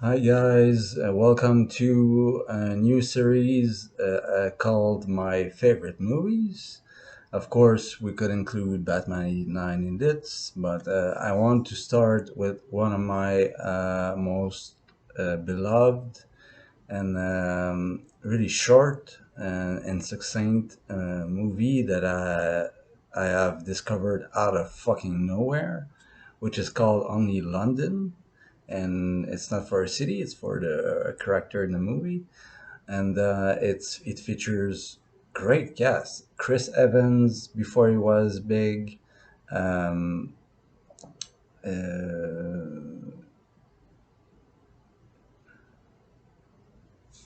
Hi guys, welcome to a new series called My Favorite Movies. Of course, we could include Batman 89 in this, but I want to start with one of my most beloved and really short and succinct movie that I have discovered out of fucking nowhere, which is called Only London. And it's not for a city; it's for the character in the movie, and it features great cast. Chris Evans before he was big. Um, uh,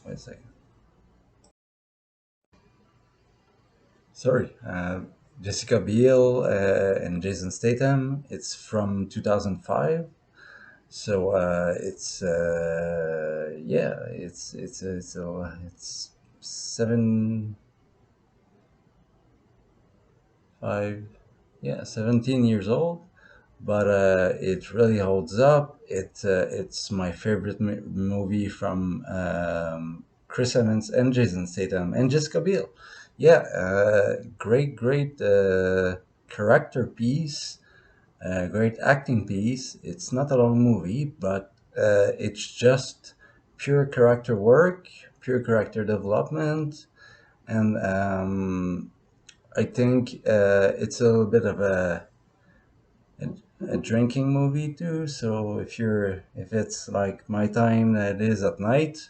Wait a second. Sorry, Jessica Biel and Jason Statham. It's from 2005. So it's 7 5 yeah 17 years old, but it really holds up. It's my favorite movie from Chris Evans and Jason Statham and Jessica Biel. Yeah, great character piece, great acting piece. It's not a long movie, but it's just pure character work, pure character development, and I think it's a little bit of a, a drinking movie too. So if it's like my time that it is at night,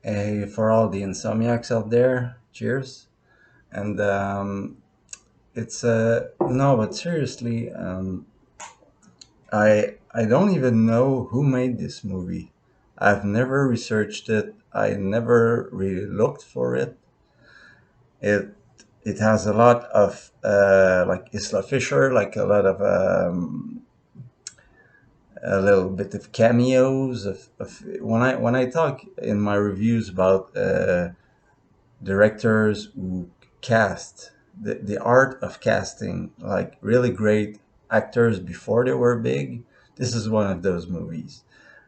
for all the insomniacs out there, cheers. And it's no, but seriously, I don't even know who made this movie. I've never researched it. I never really looked for it. It it has a lot of like Isla Fisher, like a lot of a little bit of cameos of when I talk in my reviews about directors who cast the art of casting like really great actors before they were big. This is one of those movies,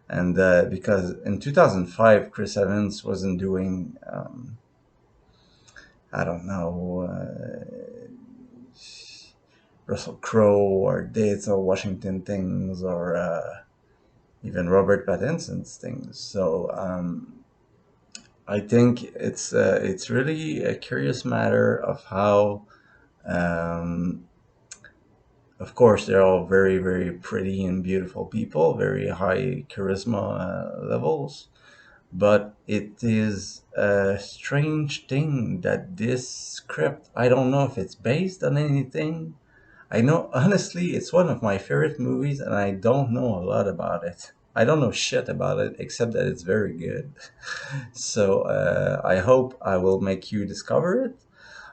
and because in 2005 Chris Evans wasn't doing I don't know, Russell Crowe or Denzel Washington things, or even Robert Pattinson's things. So I think it's really a curious matter of how, um, of course, they're all very pretty and beautiful people, very high charisma levels. But it is a strange thing that this script, I don't know if it's based on anything. I know, honestly, it's one of my favorite movies, and I don't know a lot about it. I don't know shit about it except that it's very good. So I hope I will make you discover it.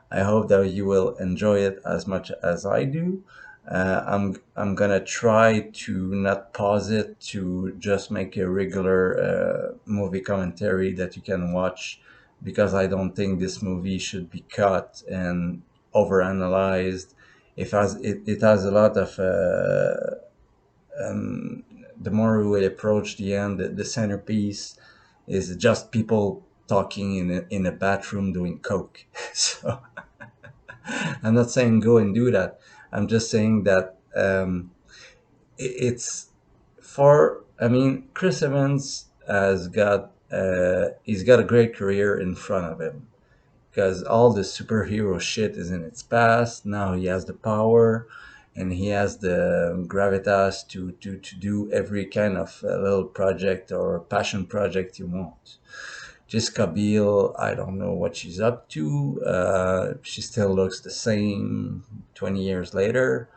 I hope that you will enjoy it as much as I do. I'm gonna try to not pause it, to just make a regular movie commentary that you can watch, because I don't think this movie should be cut and overanalyzed. It has a lot of um, the more we approach the end, the centerpiece is just people talking in a bathroom doing coke. So I'm not saying go and do that. I'm just saying that it's for. I mean, Chris Evans has got he's got a great career in front of him, because all the superhero shit is in its past. Now he has the power, and he has the gravitas to do every kind of little project or passion project you want. Jessica Biel, I don't know what she's up to. She still looks the same 20 years later.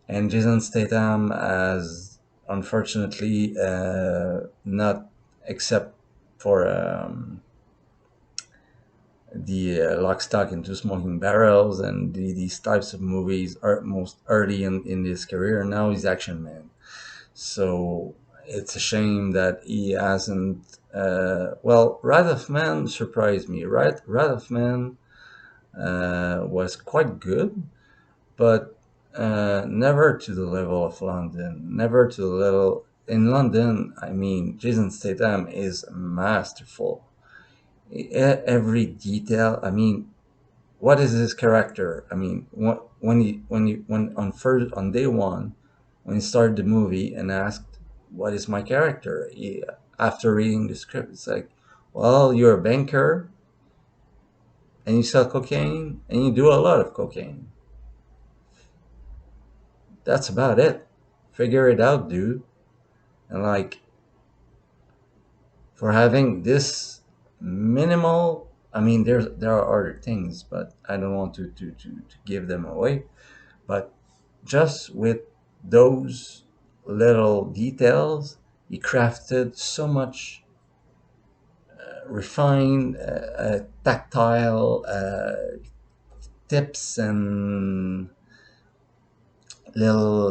And Jason Statham has, unfortunately, not, except for the Lock, Stock, and Two Smoking Barrels and these types of movies are most early in his career. Now he's Action Man. So it's a shame that he hasn't. Well, Wrath of Man surprised me. Right, Wrath of Man was quite good, but never to the level of London. Never to the level. in London, I mean, Jason Statham is masterful. Every detail. I mean, what is his character? I mean, when on first on day one, when he started the movie and asked, "What is my character?" After reading the script, it's like, "Well, you're a banker and you sell cocaine and you do a lot of cocaine. That's about it. Figure it out, dude." And like, for having this minimal, I mean, there are other things, but I don't want to give them away. But just with those little details, he crafted so much refined, tactile tips and little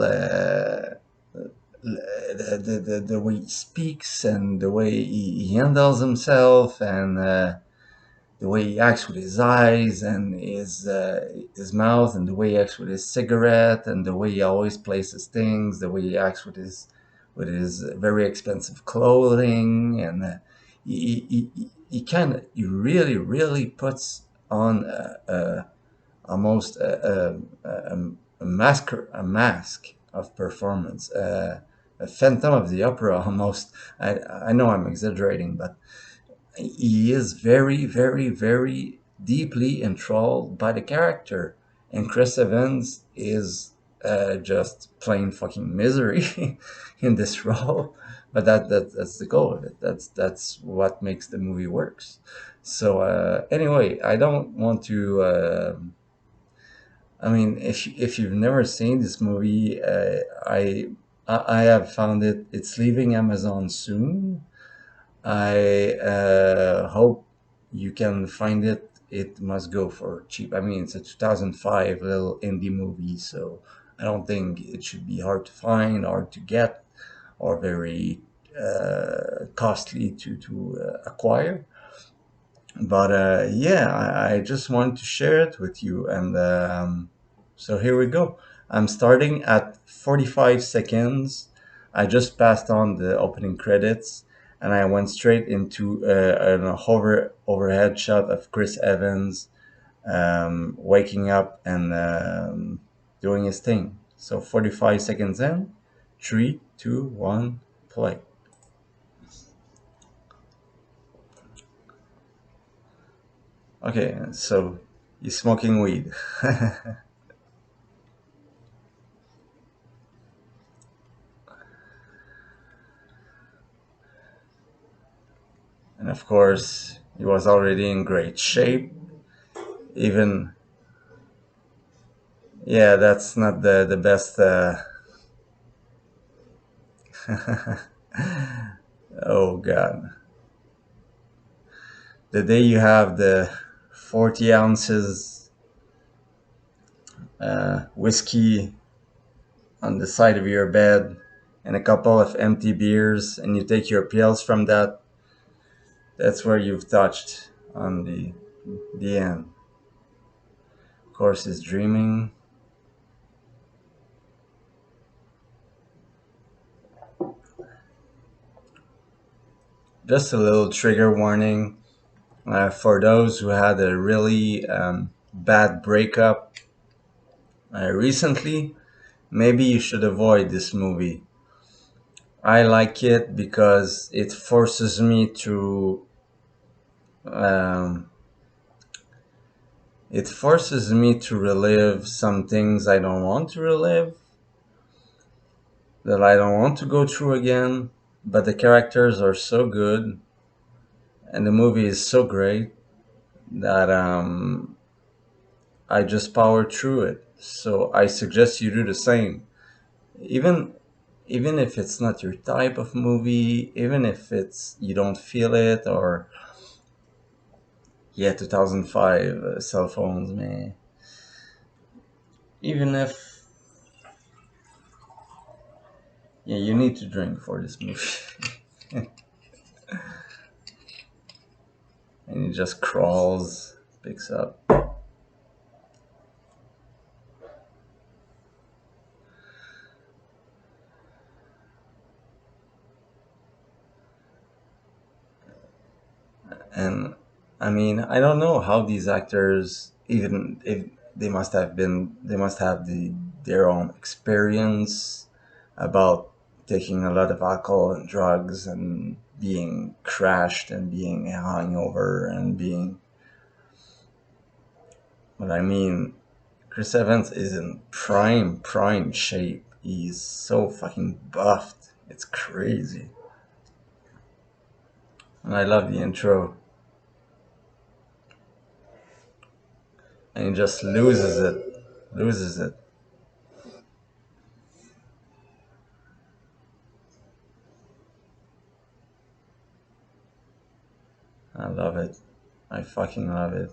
the way he speaks and the way he handles himself and the way he acts with his eyes and his mouth, and the way he acts with his cigarette, and the way he always places things, the way he acts with his very expensive clothing, and he kind of he really puts on almost a mask of performance, a Phantom of the Opera almost. I know I'm exaggerating, but he is very deeply enthralled by the character, and Chris Evans is just plain fucking misery in this role. But that's the goal of it. That's what makes the movie works. So anyway, I don't want to. I mean, if you've never seen this movie, I have found it. It's leaving Amazon soon. I hope you can find it. It must go for cheap. I mean, it's a 2005 little indie movie, so I don't think it should be hard to find, hard to get, or very costly to acquire. But yeah, I just wanted to share it with you, and so here we go. I'm starting at 45 seconds. I just passed on the opening credits, and I went straight into overhead shot of Chris Evans waking up and doing his thing. So 45 seconds in, 3, 2, 1, play. Okay, so he's smoking weed. And of course, he was already in great shape. Even, yeah, that's not the best. Oh God, the day you have the 40 ounces whiskey on the side of your bed and a couple of empty beers, and you take your pills from that. That's where you've touched on the end. Of course, he's dreaming. Just a little trigger warning for those who had a really bad breakup recently. Maybe you should avoid this movie. I like it because it forces me um, to relive some things I don't want to relive, that I don't want to go through again. But the characters are so good, and the movie is so great that I just power through it. So I suggest you do the same. Even even if it's not your type of movie, even if it's you don't feel it, or yeah, 2005 cell phones, man. Even if yeah, you need to drink for this movie, and it just crawls, picks up. And I mean, I don't know how these actors, even if they must have their own experience about taking a lot of alcohol and drugs and being crashed and being hungover and being. But I mean, Chris Evans is in prime shape. He's so fucking buffed. It's crazy. And I love the intro. And he just loses it. Loses it. I love it. I fucking love it.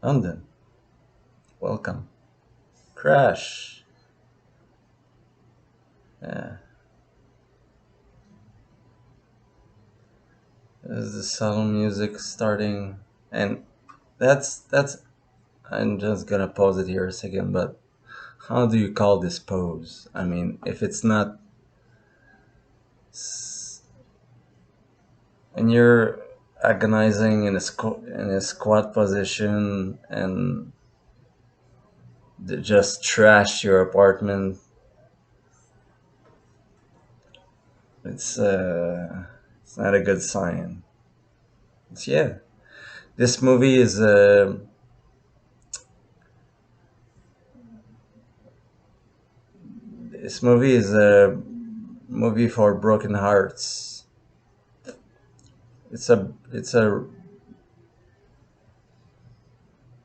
London, welcome. Crash. Yeah. There's the subtle music starting. And that's I'm just gonna pause it here a second, but how do you call this pose? I mean, if it's not and you're agonizing in in a squat position and just trash your apartment, it's not a good sign. It's, yeah, this movie is a movie for broken hearts.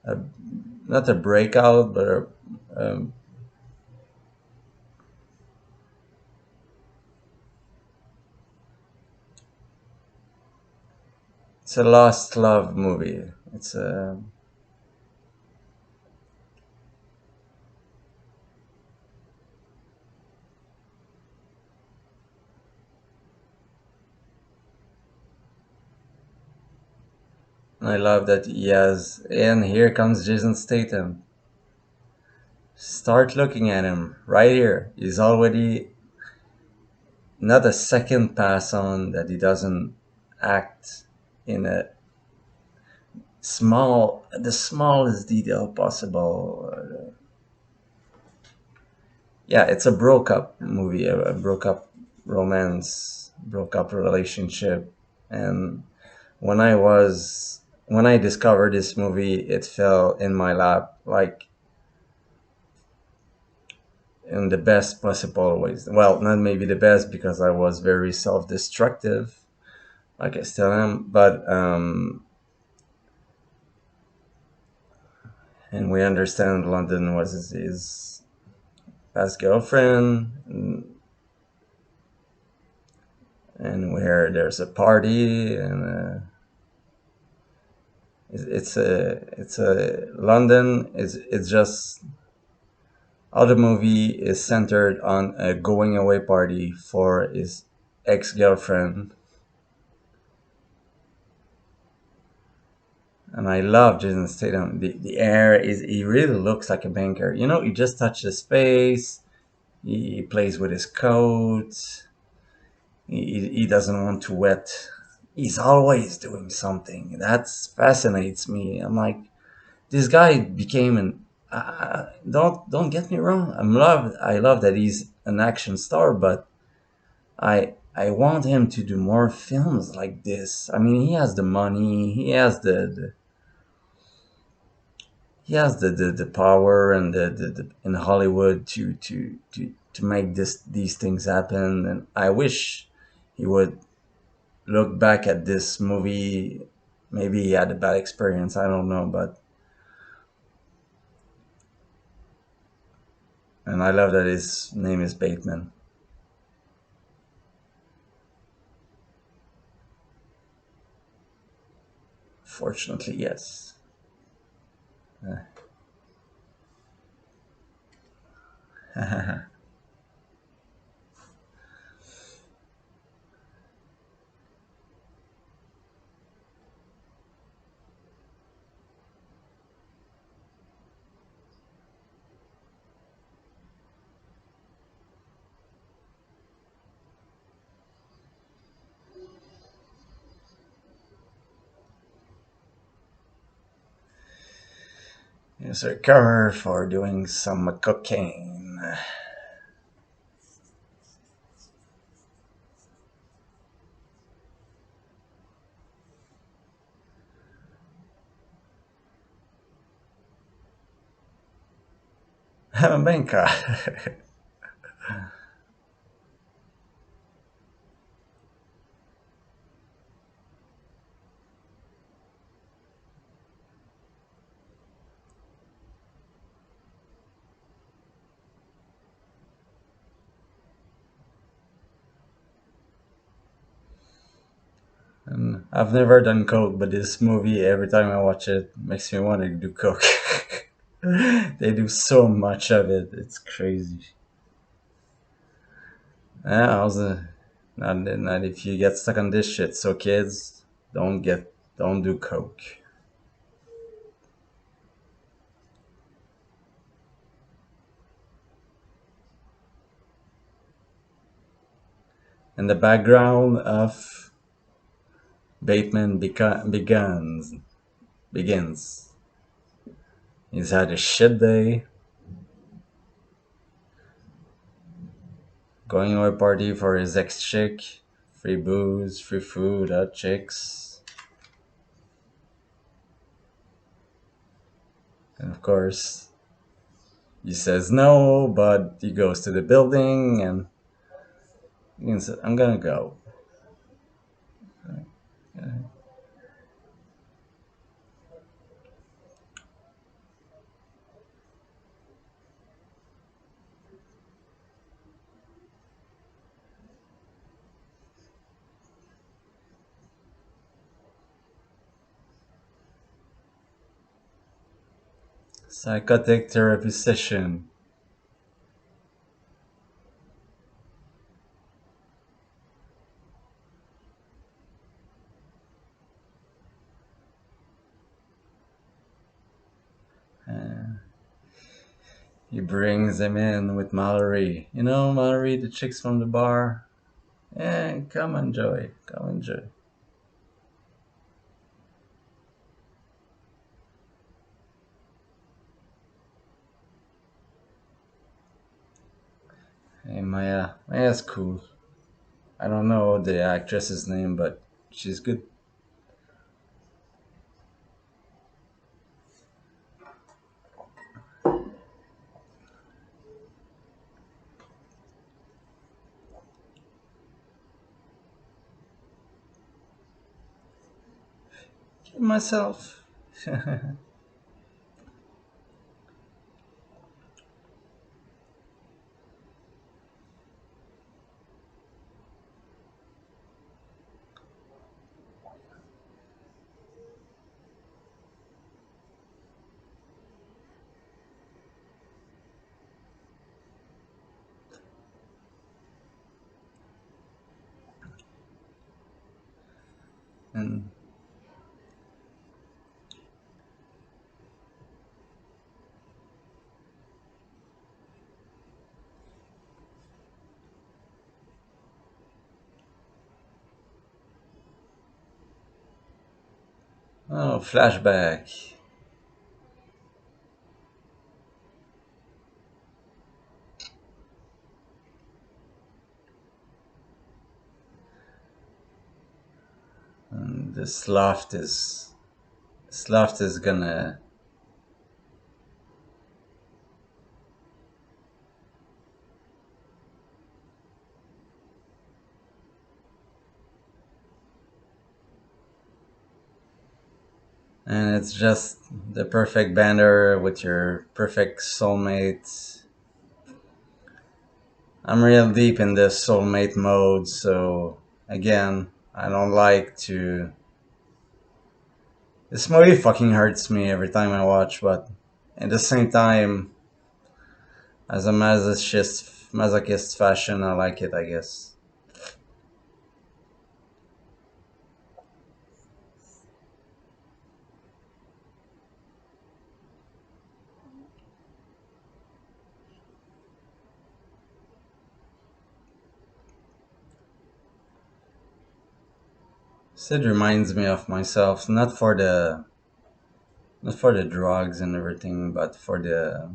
A not a breakout, but um, it's a lost love movie. It's a I love that he has, and here comes Jason Statham. Start looking at him right here. He's already not a second pass on that he doesn't act in a the smallest detail possible. Yeah, it's a broke up movie, a broke up romance, broke up relationship, and when I discovered this movie, it fell in my lap like in the best possible ways. Well, not maybe the best because I was very self destructive, like I still am, but and we understand London was his past girlfriend, and where there's a party, and it's a London. It's just all the movie is centered on a going away party for his ex girlfriend, and I love Jason Statham. The air is he really looks like a banker. You know, he just touches his face. He plays with his coat. He doesn't want to wet. He's always doing something. That fascinates me. I'm like, this guy became an. Don't get me wrong. I love that he's an action star, but I want him to do more films like this. I mean, he has the money. He has the power and the in Hollywood to make these things happen. And I wish he would look back at this movie. Maybe he had a bad experience. I don't know, but and I love that his name is Bateman. Fortunately, yes. He's recovered for doing some cocaine. Benka. And I've never done coke, but this movie, every time I watch it, makes me want to do coke. They do so much of it; it's crazy. Yeah, I was not if you get stuck on this shit. So kids, don't do coke. In the background of Bateman begins. He's had a shit day, going to a party for his ex chick, free booze, free food, hot chicks, and of course he says no, but he goes to the building and he says, "I'm gonna go." Psychotic therapy session. Uh, he brings him in with Mallory. You know, Mallory, the chicks from the bar. Yeah, come enjoy. Come enjoy. Hey, Maya. Maya's cool. I don't know the actress's name, but she's good. Myself. And oh, flashback. And this loft is gonna, and it's just the perfect banner with your perfect soulmate. I'm real deep in this soulmate mode, so again, I don't like to. This movie fucking hurts me every time I watch, but at the same time, as a masochist fashion, I like it, I guess. Sid reminds me of myself, not for the not for the drugs and everything, but for the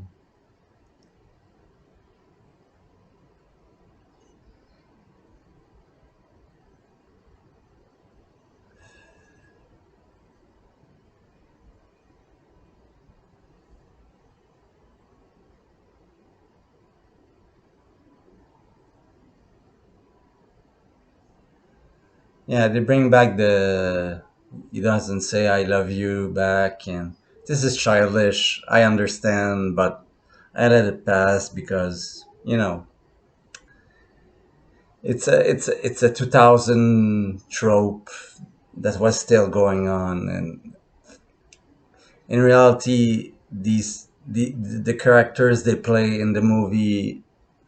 yeah, they bring back the he doesn't say I love you back, and this is childish. I understand, but I let it pass because it's a 2000 trope that was still going on, and in reality, the characters they play in the movie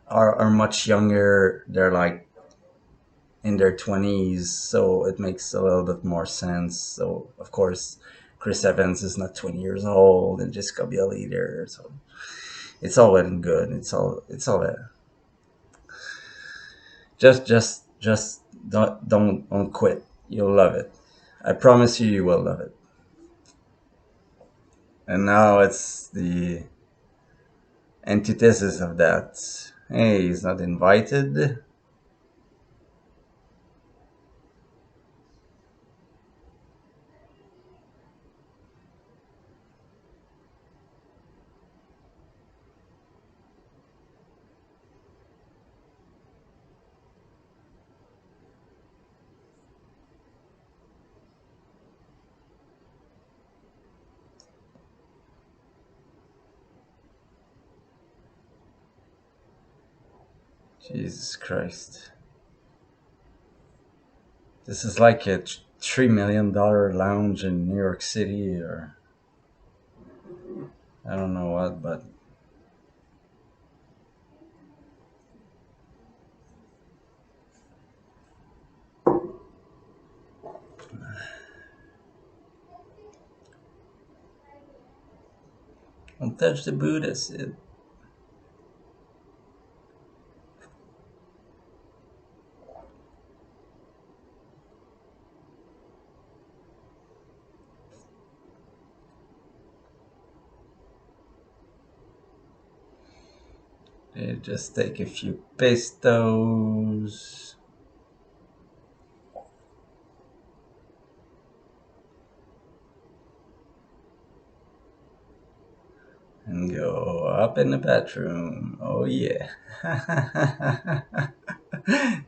are much younger. They're like in their 20s, so it makes a little bit more sense. So of course, Chris Evans is not 20 years old, and Jessica Biel either. So it's all well and good. It's all just don't quit. You'll love it. I promise you, you will love it. And now it's the antithesis of that. Hey, he's not invited. Jesus Christ. This is like a $3 million lounge in New York City, or I don't know what, but don't touch the Buddhist. Just take a few pastos and go up in the bathroom. Oh, yeah.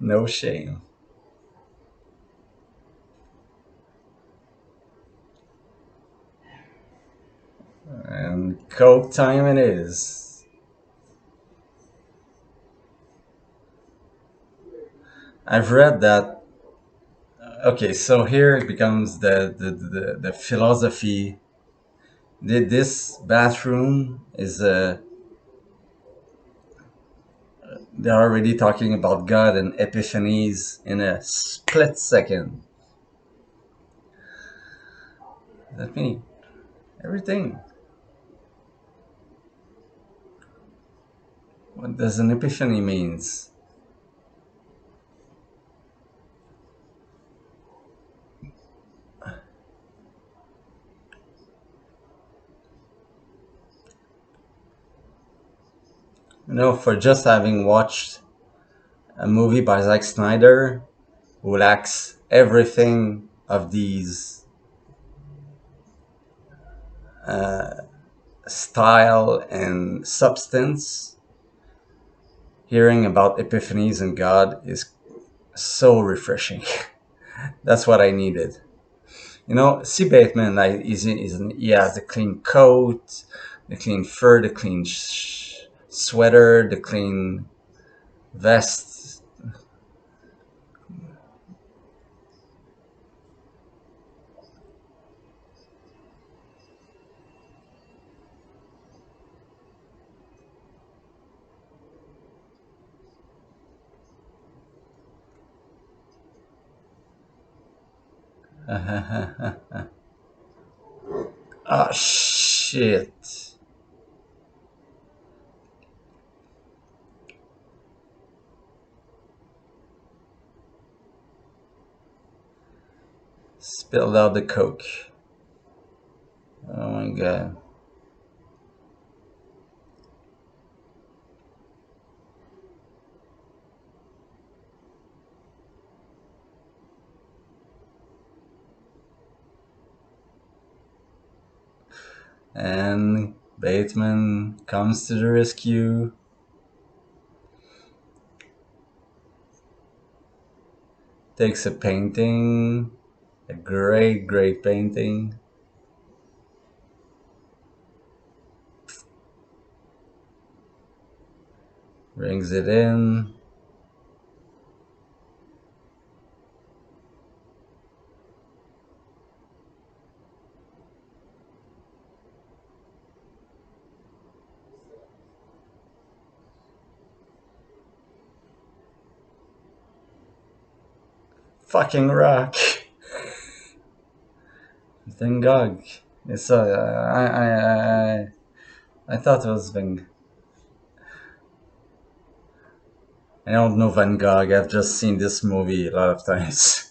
No shame. And Coke time it is. I've read that. Okay, so here it becomes the philosophy. This bathroom is they're already talking about God and epiphanies in a split second. That means everything. What does an epiphany means? For just having watched a movie by Zack Snyder, who lacks everything of these style and substance, hearing about epiphanies and God is so refreshing. That's what I needed. See Bateman, like he has the clean coat, the clean fur, the clean sweater, the clean vest. Ah, shit. Spilled out the coke. Oh my god. And Bateman comes to the rescue, takes a painting, a great, great painting, brings it in. Fucking rock. Van Gogh. It's I thought it was Van. I don't know Van Gogh. I've just seen this movie a lot of times.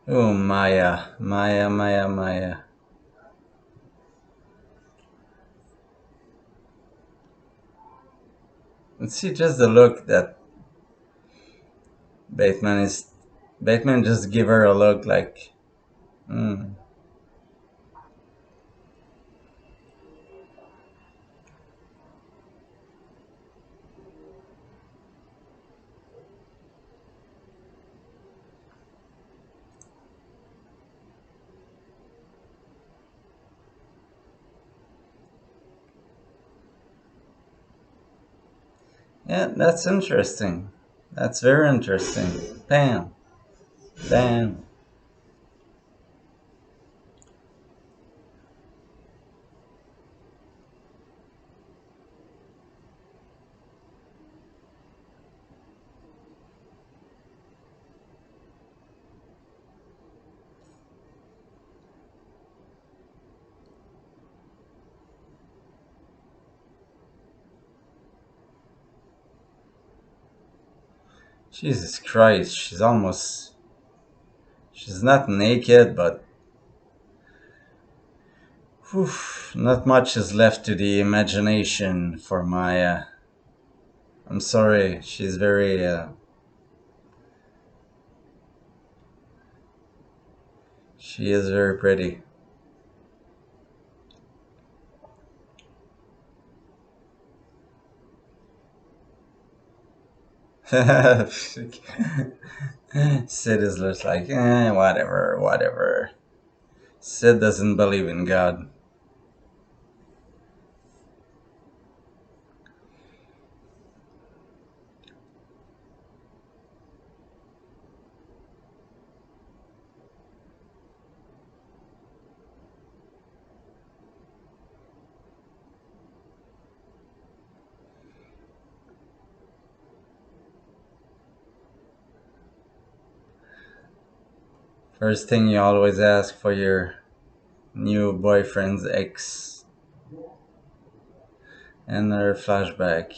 Oh, Maya, Maya, Maya, Maya. And see just the look that Bateman is. Bateman just give her a look like, mm. Yeah, that's interesting. That's very interesting. Bam, bam. Jesus Christ, she's almost. She's not naked, but whew, not much is left to the imagination for Maya. I'm sorry, she's very. She is very pretty. Sid is just like, whatever, whatever. Sid doesn't believe in God. First thing you always ask for your new boyfriend's ex. Another flashback.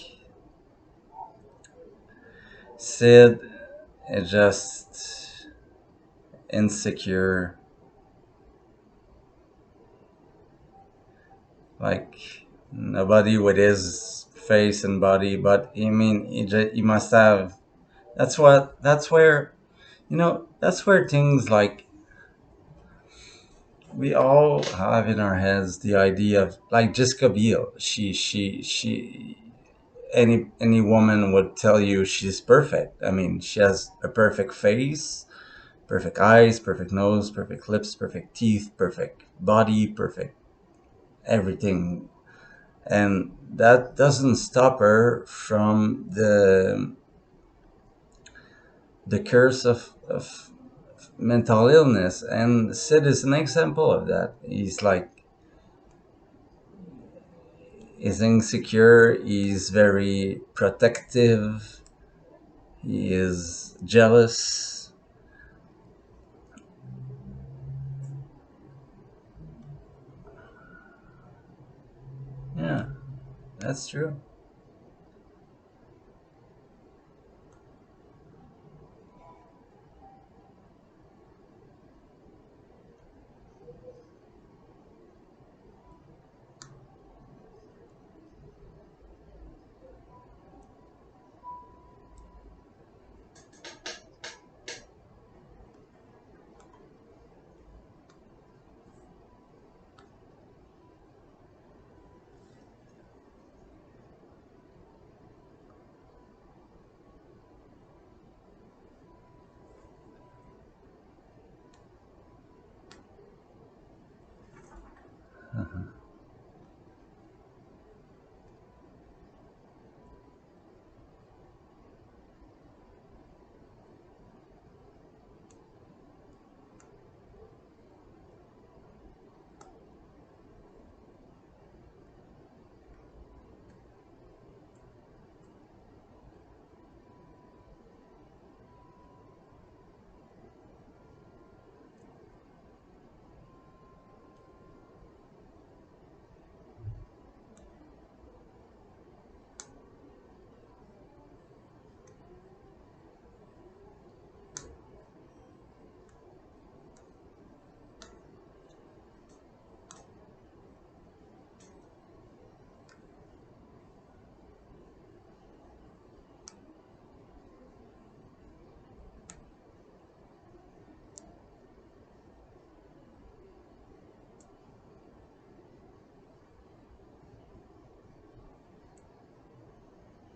Sid is just insecure. Like nobody with his face and body, but I mean, he must have. That's what. That's where That's where things like we all have in our heads the idea of like Jessica Biel. She. Any woman would tell you she's perfect. I mean, she has a perfect face, perfect eyes, perfect nose, perfect lips, perfect teeth, perfect body, perfect everything. And that doesn't stop her from the curse of mental illness. And Sid is an example of that. He's like, he's insecure, he's very protective, he is jealous, That's true.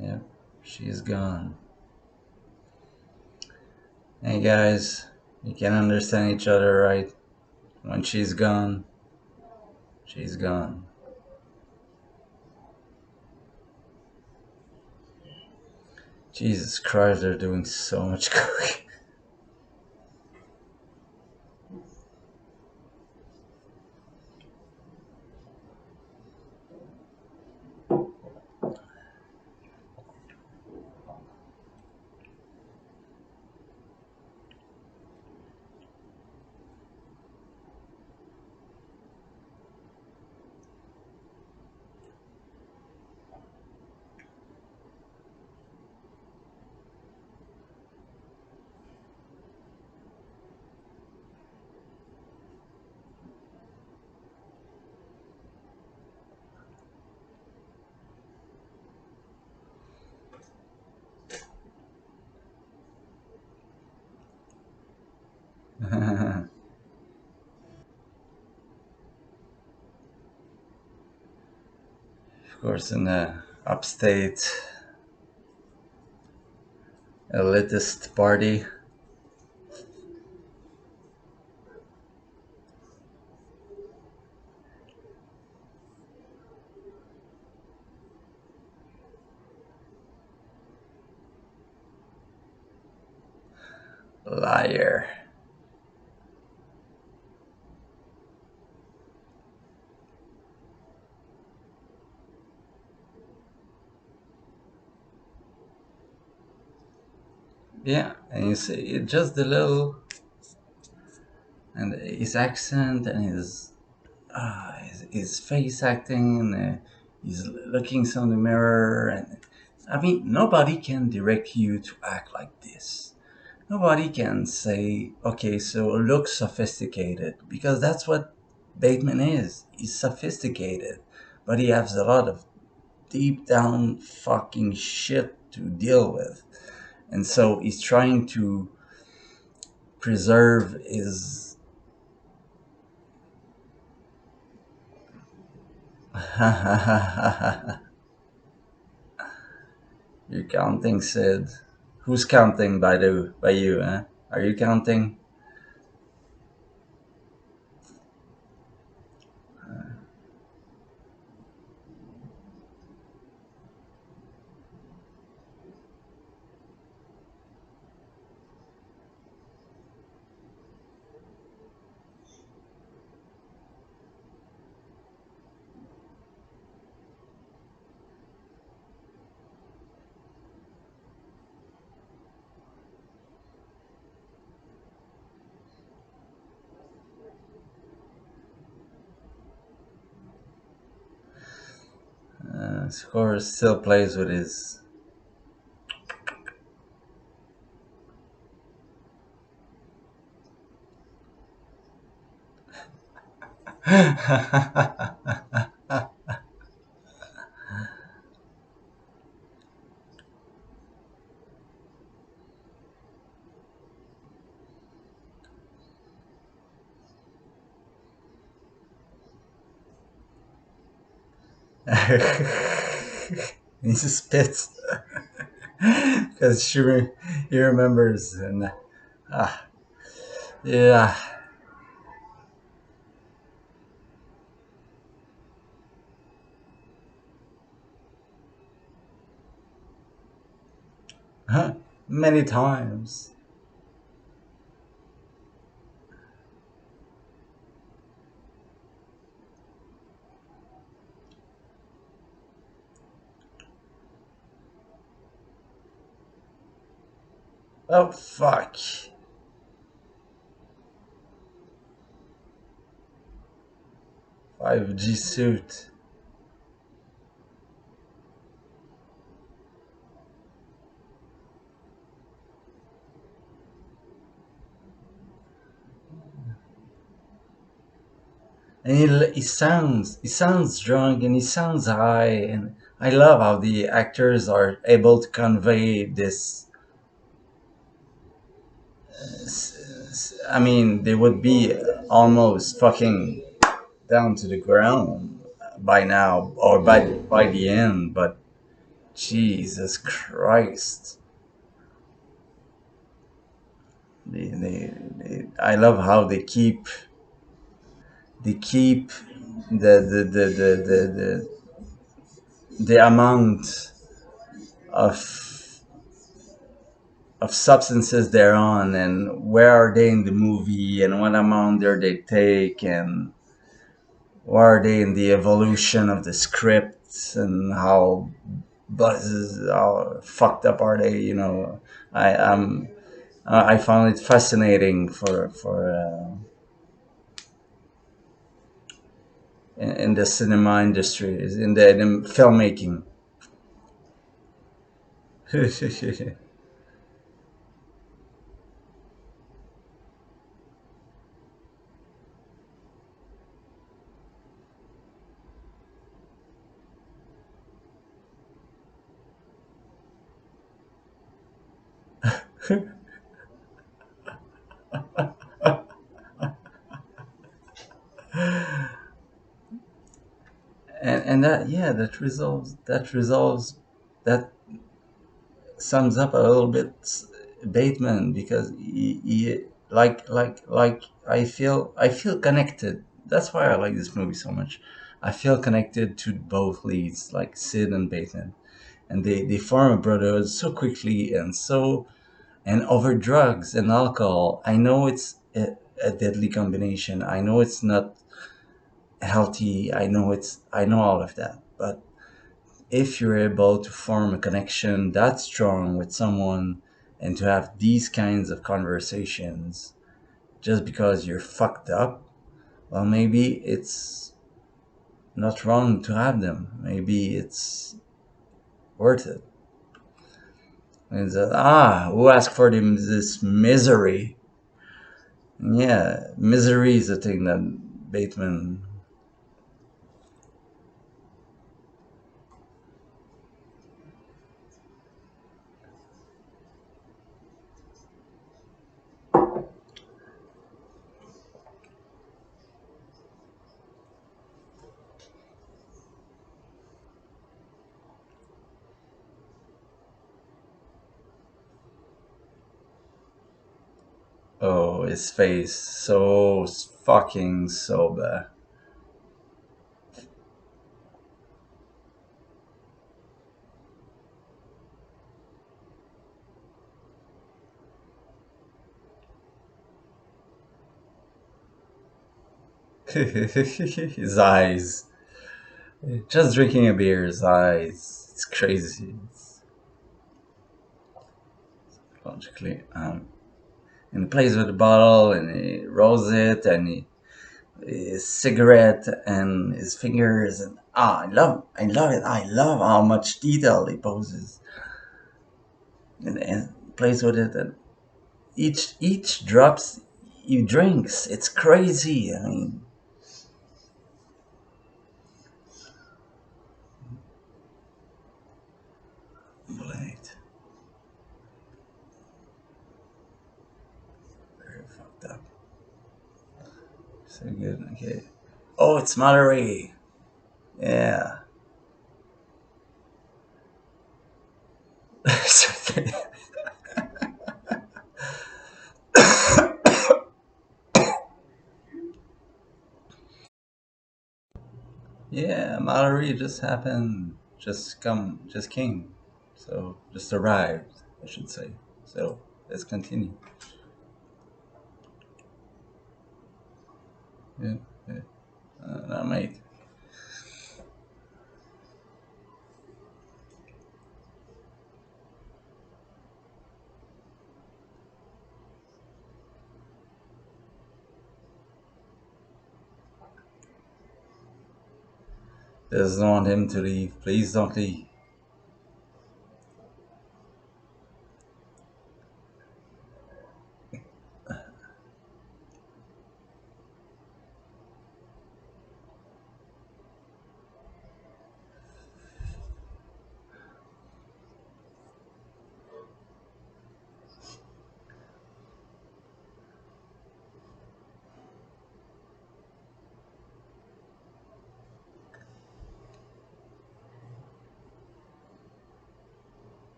Yep, she's gone. Hey guys, you can understand each other, right? When she's gone, she's gone. Jesus Christ, they're doing so much cooking. Of course, in the upstate elitist party. Liar. Yeah, and you see just the little and his accent and his face acting and he's looking so in the mirror and I mean nobody can direct you to act like this. Nobody can say, okay, so look sophisticated because that's what Bateman is. He's sophisticated, but he has a lot of deep down fucking shit to deal with. And so he's trying to preserve his. You're counting, Sid. Who's counting by you, eh? Are you counting? Score still plays with his. He just spits because he remembers and ah yeah. Many times. Oh fuck. 5G suit. And he sounds drunk and he sounds high, and I love how the actors are able to convey this. I mean, they would be almost fucking down to the ground by now or by the end, but Jesus Christ. I love how they keep the amount of substances they're on, and where are they in the movie, and what amount there they take, and where are they in the evolution of the scripts, and how fucked up are they, I found it fascinating in the cinema industry, in the filmmaking. And that, yeah, that sums up a little bit Bateman, because he like I feel connected. That's why I like this movie so much. I feel connected to both leads, like Sid and Bateman, and they form a brotherhood so quickly, and over drugs and alcohol. I know it's a deadly combination. I know it's not healthy. I know all of that, but if you're able to form a connection that strong with someone and to have these kinds of conversations just because you're fucked up, well, maybe it's not wrong to have them. Maybe it's worth it. And that, who asked for this misery? Yeah, misery is the thing that Bateman. Oh, his face so fucking sober. His eyes. Just drinking a beer, his eyes. It's crazy. It's logically. And he plays with the bottle and he rolls it, and his cigarette and his fingers, and I love it. I love how much detail he poses and plays with it. And each drops he drinks. It's crazy. I mean, Blade, very fucked up. So good. Okay. Oh, it's Mallory. Yeah. Yeah, Mallory just happened. Just came. So just arrived, I should say. So let's continue. Yeah, yeah. No, mate. Just don't want him to leave. Please don't leave.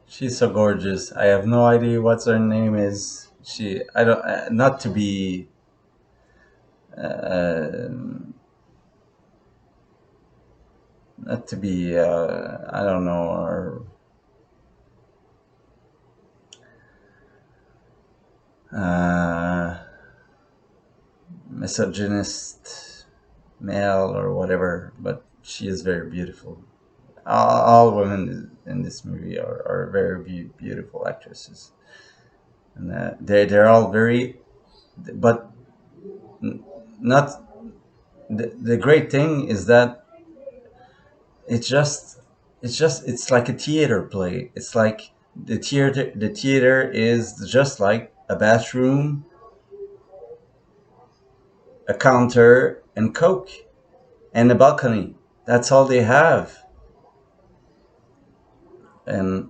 She's so gorgeous. I have no idea what her name is. I don't, not to be, uh, not to be, I don't know, or uh, misogynist male or whatever, but she is very beautiful. All women in this movie are very beautiful actresses, and they're all very, but not. The great thing is that it's just it's like a theater play. It's like the theater is just like a bathroom, a counter, and Coke, and a balcony. That's all they have. And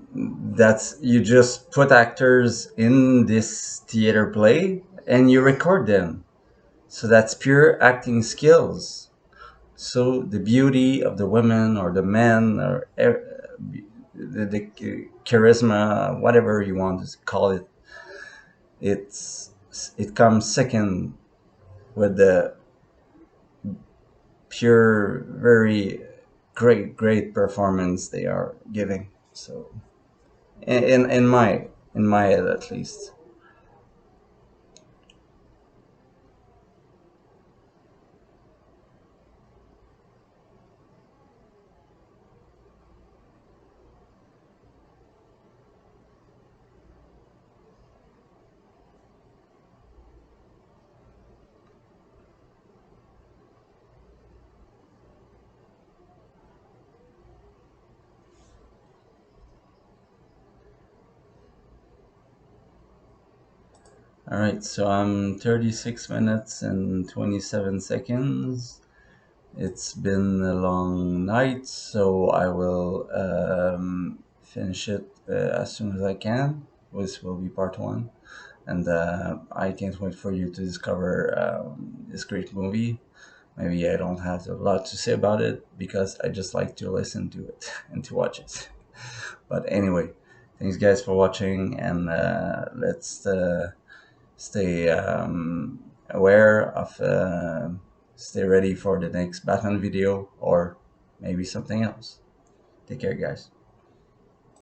that's, you just put actors in this theater play and you record them. So that's pure acting skills. So the beauty of the women or the men or the charisma, whatever you want to call it, it's it comes second with the pure, very great performance they are giving. So in my head at least. All right, so I'm 36 minutes and 27 seconds. It's been a long night, so I will finish it as soon as I can. This will be part one, and I can't wait for you to discover this great movie. Maybe I don't have a lot to say about it because I just like to listen to it and to watch it. But anyway, thanks guys for watching, and let's stay aware of, stay ready for the next Batman video or maybe something else. Take care, guys.